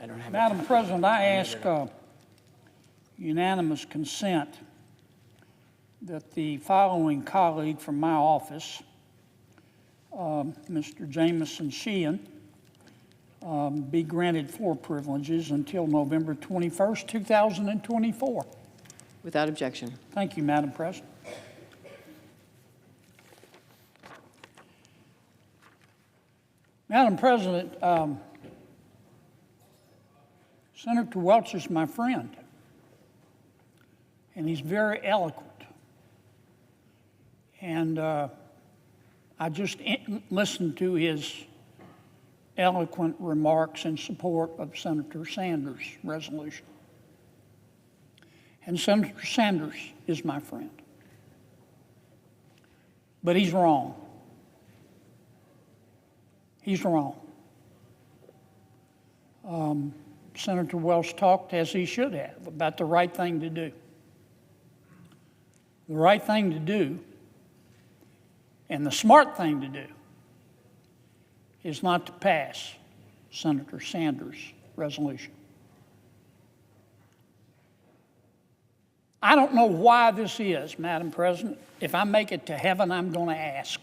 Madam President, I ask unanimous consent that the following colleague from my office, Mr. Jameson Sheehan, be granted floor privileges until November 21st, 2024. Without objection. Thank you, Madam President. Madam President, Senator Welch is my friend, and he's very eloquent. And I just listened to his eloquent remarks in support of Senator Sanders' resolution. And Senator Sanders is my friend. But he's wrong. He's wrong. Senator Welch talked, as he should have, about the right thing to do. The right thing to do and the smart thing to do is not to pass Senator Sanders' resolution. I don't know why this is, Madam President. If I make it to heaven, I'm going to ask.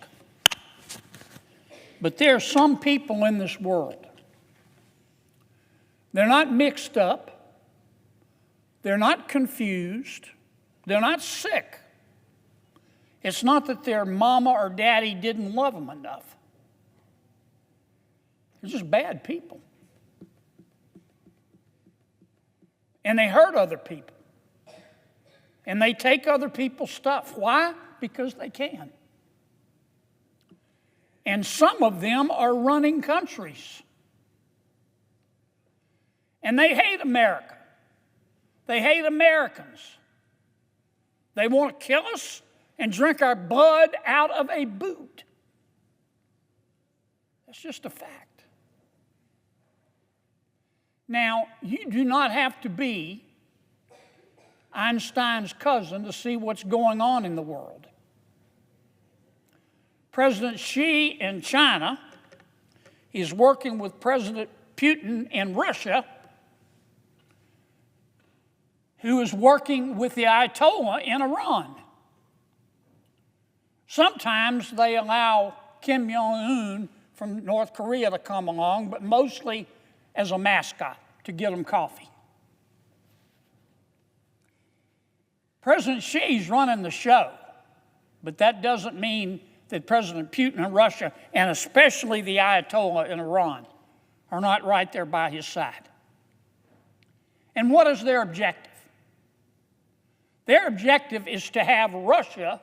But there are some people in this world. They're not mixed up. They're not confused. They're not sick. It's not that their mama or daddy didn't love them enough. They're just bad people. And they hurt other people. And they take other people's stuff. Why? Because they can. And some of them are running countries. And they hate America. They hate Americans. They want to kill us and drink our blood out of a boot. That's just a fact. Now, you do not have to be Einstein's cousin to see what's going on in the world. President Xi in China is working with President Putin in Russia, who is working with the Ayatollah in Iran. Sometimes they allow Kim Jong-un from North Korea to come along, but mostly as a mascot to get them coffee. President Xi's running the show, but that doesn't mean that President Putin in Russia, and especially the Ayatollah in Iran, are not right there by his side. And what is their objective? Their objective is to have Russia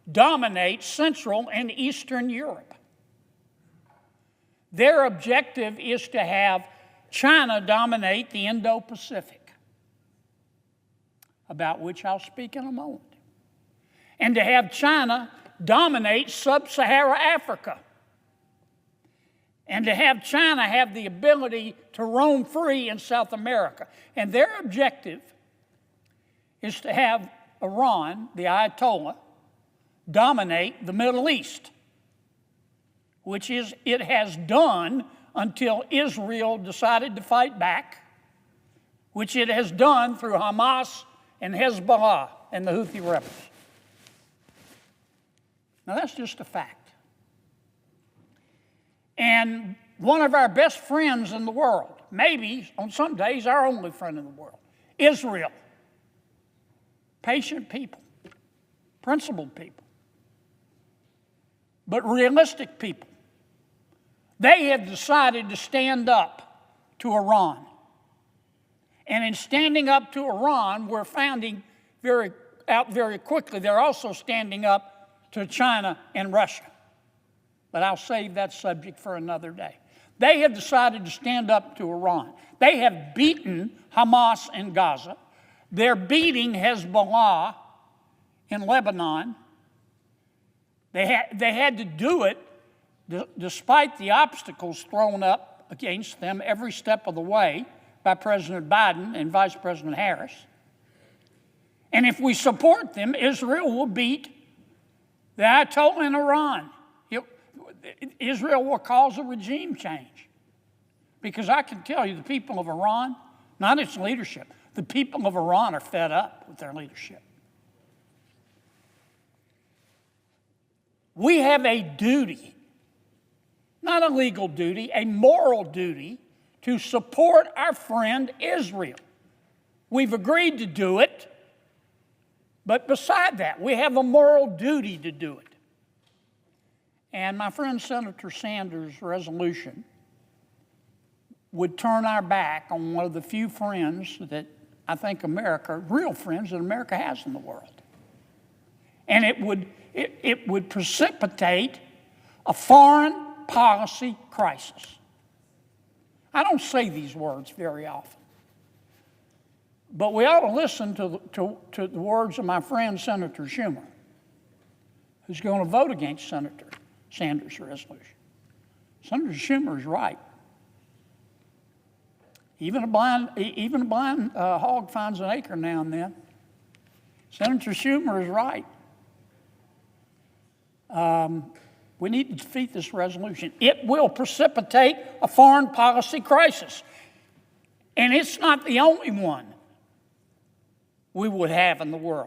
dominate Central and Eastern Europe. Their objective is to have China dominate the Indo-Pacific, about which I'll speak in a moment, and to have China dominate sub-Saharan Africa, and to have China have the ability to roam free in South America. And their objective is to have Iran, the Ayatollah, dominate the Middle East, which is it has done until Israel decided to fight back, which it has done through Hamas and Hezbollah and the Houthi rebels. Now, that's just a fact. And one of our best friends in the world, maybe on some days our only friend in the world, Israel. Patient people, principled people, but realistic people. They have decided to stand up to Iran. And in standing up to Iran, we're finding out very quickly they're also standing up to China and Russia. But I'll save that subject for another day. They have decided to stand up to Iran. They have beaten Hamas in Gaza. They're beating Hezbollah in Lebanon. They had to do it despite the obstacles thrown up against them every step of the way by President Biden and Vice President Harris. And if we support them, Israel will beat the Ayatollah in Iran. Israel will cause a regime change Because I can tell you the people of Iran, not its leadership, the people of Iran are fed up with their leadership. We have a duty, not a legal duty, a moral duty to support our friend Israel. We've agreed to do it, but beside that, we have a moral duty to do it. And my friend Senator Sanders' resolution would turn our back on one of the few friends that I think America, real friends that America has in the world. And it would precipitate a foreign policy crisis. I don't say these words very often, but we ought to listen to the words of my friend Senator Schumer, who's going to vote against Senator Sanders' resolution. Senator Schumer is right. Even a blind hog finds an acre now and then. Senator Schumer is right. We need to defeat this resolution. It will precipitate a foreign policy crisis. And it's not the only one we would have in the world.